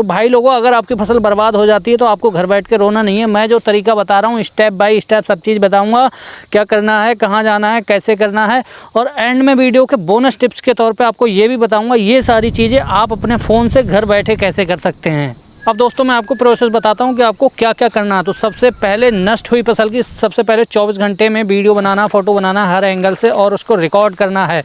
तो भाई लोगों, अगर आपकी फसल बर्बाद हो जाती है तो आपको घर बैठ के रोना नहीं है। मैं जो तरीका बता रहा हूँ स्टेप बाय स्टेप सब चीज़ बताऊँगा, क्या करना है, कहाँ जाना है, कैसे करना है, और एंड में वीडियो के बोनस टिप्स के तौर पे आपको ये भी बताऊँगा ये सारी चीज़ें आप अपने फ़ोन से घर बैठे कैसे कर सकते हैं। अब दोस्तों मैं आपको प्रोसेस बताता हूँ कि आपको क्या क्या करना है। तो सबसे पहले नष्ट हुई फसल की सबसे पहले 24 घंटे में वीडियो बनाना, फ़ोटो बनाना हर एंगल से, और उसको रिकॉर्ड करना है।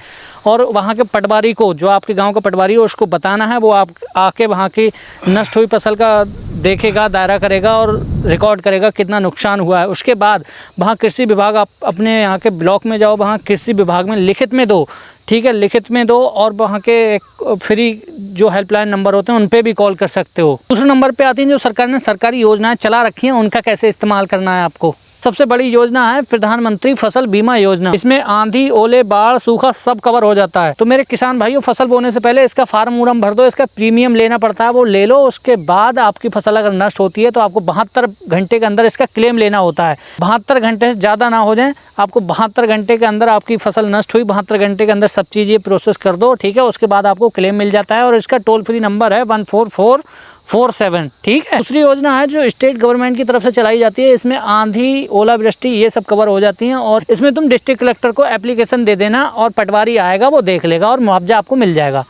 और वहाँ के पटवारी को, जो आपके गांव का पटवारी है, उसको बताना है। वो आप आके वहाँ की नष्ट हुई फसल का देखेगा, दायरा करेगा और रिकॉर्ड करेगा कितना नुकसान हुआ है। उसके बाद वहाँ कृषि विभाग, आप अपने यहाँ के ब्लॉक में जाओ, वहाँ कृषि विभाग में लिखित में दो, ठीक है, लिखित में दो। और वहाँ के एक फ्री जो हेल्पलाइन नंबर होते हैं उन पे भी कॉल कर सकते हो। दूसरे नंबर पे आती हैं जो सरकार ने सरकारी योजनाएं चला रखी हैं, उनका कैसे इस्तेमाल करना है आपको। सबसे बड़ी योजना है प्रधानमंत्री फसल बीमा योजना। इसमें आंधी, ओले, बाढ़, सूखा सब कवर हो जाता है। तो मेरे किसान भाइयों, फसल बोने से पहले इसका फार्म उर्म भर दो, इसका प्रीमियम लेना पड़ता है, वो ले लो। उसके बाद आपकी फसल अगर नष्ट होती है तो आपको 72 घंटे के अंदर इसका क्लेम लेना होता है। 72 घंटे से ज़्यादा ना हो जाए, आपको 72 घंटे के अंदर आपकी फसल नष्ट हुई, 72 घंटे के अंदर सब चीज़ें प्रोसेस कर दो, ठीक है। उसके बाद आपको क्लेम मिल जाता है, और इसका टोल फ्री नंबर है 14447, ठीक है। दूसरी योजना है जो स्टेट गवर्नमेंट की तरफ से चलाई जाती है। इसमें आंधी, ओलावृष्टि ये सब कवर हो जाती हैं, और इसमें तुम डिस्ट्रिक्ट कलेक्टर को एप्लीकेशन दे देना, और पटवारी आएगा, वो देख लेगा, और मुआवजा आपको मिल जाएगा।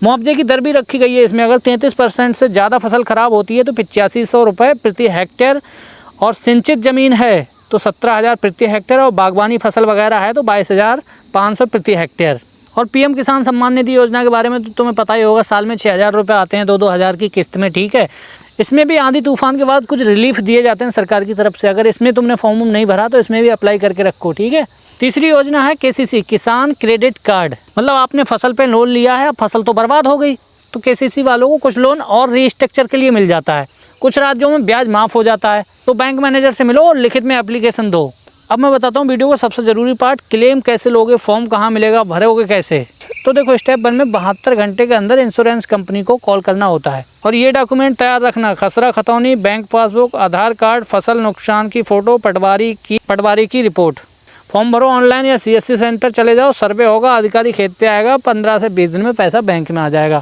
मुआवजे की दर भी रखी गई है इसमें। अगर 33% से ज़्यादा फसल खराब होती है तो 8500 रुपये प्रति हेक्टेयर, और सिंचित ज़मीन है तो 17,000 प्रति हेक्टेयर, और बागवानी फसल वगैरह है तो 22,500 प्रति हेक्टेयर। और पीएम किसान सम्मान निधि योजना के बारे में तो तुम्हें पता ही होगा, साल में 6,000 रुपये आते हैं, 2-2 हज़ार की किस्त में, ठीक है। इसमें भी आंधी तूफान के बाद कुछ रिलीफ दिए जाते हैं सरकार की तरफ से। अगर इसमें तुमने फॉर्म नहीं भरा तो इसमें भी अप्लाई करके रखो, ठीक है। तीसरी योजना है केसीसी, किसान क्रेडिट कार्ड। मतलब आपने फसल पे लोन लिया है, फसल तो बर्बाद हो गई, तो केसीसी वालों को कुछ लोन और रीस्ट्रक्चर के लिए मिल जाता है। कुछ राज्यों में ब्याज माफ़ हो जाता है। तो बैंक मैनेजर से मिलो और लिखित में एप्लीकेशन दो। अब मैं बताता हूँ वीडियो का सबसे ज़रूरी पार्ट, क्लेम कैसे लोगे, फॉर्म कहाँ मिलेगा, भरोगे कैसे। तो देखो स्टेप 1 में 72 घंटे के अंदर इंश्योरेंस कंपनी को कॉल करना होता है, और ये डॉक्यूमेंट तैयार रखना, खसरा खतौनी, बैंक पासबुक, आधार कार्ड, फसल नुकसान की फ़ोटो, पटवारी की रिपोर्ट। फॉर्म भरो ऑनलाइन या सीएससी सेंटर चले जाओ, सर्वे होगा, अधिकारी खेत पे आएगा, 15 से 20 दिन में पैसा बैंक में आ जाएगा।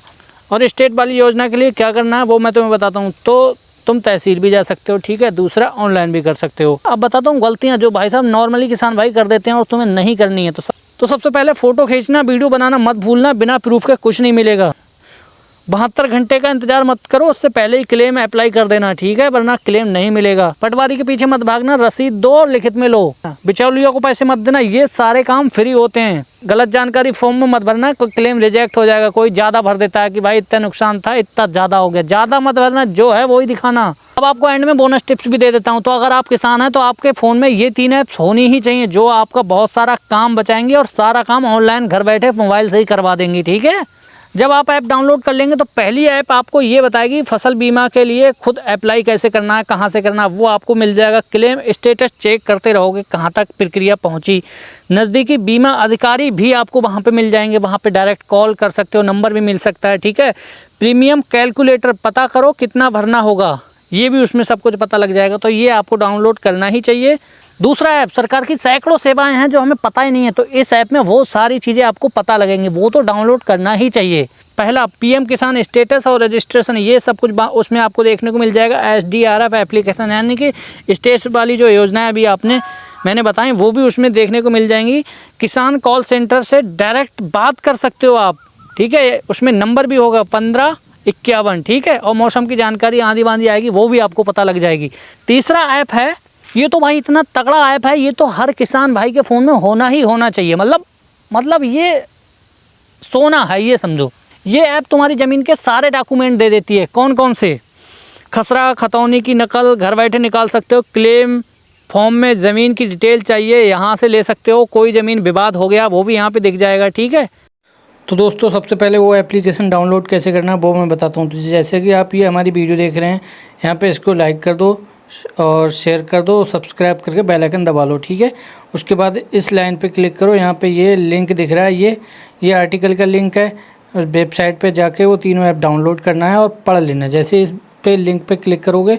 और स्टेट वाली योजना के लिए क्या करना है वो मैं तुम्हें बताता हूँ। तो तुम तहसील भी जा सकते हो, ठीक है। दूसरा ऑनलाइन भी कर सकते हो। अब बताता हूँ गलतियाँ जो भाई साहब नॉर्मली किसान भाई कर देते हैं और तुम्हें नहीं करनी है। तो सबसे पहले फ़ोटो खींचना, वीडियो बनाना मत भूलना, बिना प्रूफ के कुछ नहीं मिलेगा। 72 घंटे का इंतजार मत करो, उससे पहले ही क्लेम अप्लाई कर देना, ठीक है, वरना क्लेम नहीं मिलेगा। पटवारी के पीछे मत भागना, रसीद दो और लिखित में लो। बिचौलियों को पैसे मत देना, ये सारे काम फ्री होते हैं। गलत जानकारी फॉर्म में मत भरना, कोई क्लेम रिजेक्ट हो जाएगा। कोई ज़्यादा भर देता है कि भाई इतना नुकसान था, इतना ज़्यादा हो गया, ज़्यादा मत भरना, जो है वही दिखाना। अब आपको एंड में बोनस टिप्स भी दे देता हूँ। तो अगर आप किसान हैं तो आपके फ़ोन में ये 3 ऐप्स होनी ही चाहिए, जो आपका बहुत सारा काम बचाएंगे और सारा काम ऑनलाइन घर बैठे मोबाइल से ही करवा देंगी, ठीक है। जब आप ऐप डाउनलोड कर लेंगे तो पहली ऐप आपको ये बताएगी फसल बीमा के लिए खुद अप्लाई कैसे करना है, कहाँ से करना है, वो आपको मिल जाएगा। क्लेम स्टेटस चेक करते रहोगे, कहाँ तक प्रक्रिया पहुँची। नज़दीकी बीमा अधिकारी भी आपको वहाँ पे मिल जाएंगे, वहाँ पे डायरेक्ट कॉल कर सकते हो, नंबर भी मिल सकता है, ठीक है। प्रीमियम कैलकुलेटर पता करो कितना भरना होगा, ये भी उसमें सब कुछ पता लग जाएगा। तो ये आपको डाउनलोड करना ही चाहिए। दूसरा ऐप, सरकार की सैकड़ों सेवाएं हैं जो हमें पता ही नहीं है, तो इस ऐप में वो सारी चीज़ें आपको पता लगेंगी, वो तो डाउनलोड करना ही चाहिए। पहला पीएम किसान स्टेटस और रजिस्ट्रेशन, ये सब कुछ उसमें आपको देखने को मिल जाएगा। SDRF एप्लीकेशन, यानी कि स्टेट वाली जो योजनाएं अभी मैंने बताई, वो भी उसमें देखने को मिल जाएंगी। किसान कॉल सेंटर से डायरेक्ट बात कर सकते हो आप, ठीक है। उसमें नंबर भी होगा 1551, ठीक है। और मौसम की जानकारी, आंधी बांधी आएगी वो भी आपको पता लग जाएगी। तीसरा ऐप है, ये तो भाई इतना तगड़ा ऐप है, ये तो हर किसान भाई के फ़ोन में होना ही होना चाहिए। मतलब ये सोना है, ये समझो। ये ऐप तुम्हारी ज़मीन के सारे डॉक्यूमेंट दे देती है। कौन कौन से? खसरा खतौनी की नकल घर बैठे निकाल सकते हो। क्लेम फॉर्म में ज़मीन की डिटेल चाहिए, यहाँ से ले सकते हो। कोई ज़मीन विवाद हो गया वो भी यहाँ पे दिख जाएगा, ठीक है। तो दोस्तों सबसे पहले वो एप्लीकेशन डाउनलोड कैसे करना है वो मैं बताता हूँ। तो जैसे कि आप ये हमारी वीडियो देख रहे हैं, यहाँ पे इसको लाइक कर दो और शेयर कर दो, सब्सक्राइब करके बेल आइकन दबा लो, ठीक है। उसके बाद इस लाइन पे क्लिक करो, यहाँ पे ये लिंक दिख रहा है, ये आर्टिकल का लिंक है। वेबसाइट पे जाके वो तीनों ऐप डाउनलोड करना है और पढ़ लेना। जैसे इस पे लिंक पे क्लिक करोगे,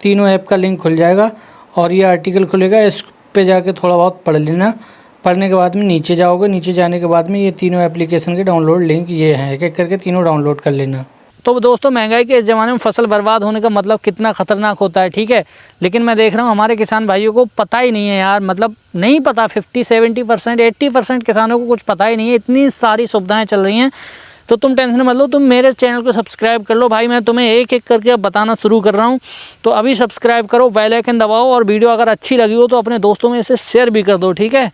तीनों ऐप का लिंक खुल जाएगा और ये आर्टिकल खुलेगा, इस पे जाके थोड़ा बहुत पढ़ लेना। पढ़ने के बाद में नीचे जाओगे, नीचे जाने के बाद में ये तीनों एप्लीकेशन के डाउनलोड लिंक ये हैं, एक एक करके तीनों डाउनलोड कर लेना। तो दोस्तों महंगाई के इस ज़माने में फसल बर्बाद होने का मतलब कितना ख़तरनाक होता है, ठीक है। लेकिन मैं देख रहा हूँ हमारे किसान भाइयों को पता ही नहीं है यार, मतलब नहीं पता। 50-70%, 80% किसानों को कुछ पता ही नहीं है। इतनी सारी सुविधाएं चल रही हैं, तो तुम टेंशन मत लो, तुम मेरे चैनल को सब्सक्राइब कर लो भाई। मैं तुम्हें एक एक करके अब बताना शुरू कर रहा हूँ, तो अभी सब्सक्राइब करो, बेल आइकन दबाओ, और वीडियो अगर अच्छी लगी हो तो अपने दोस्तों में इसे शेयर भी कर दो, ठीक है।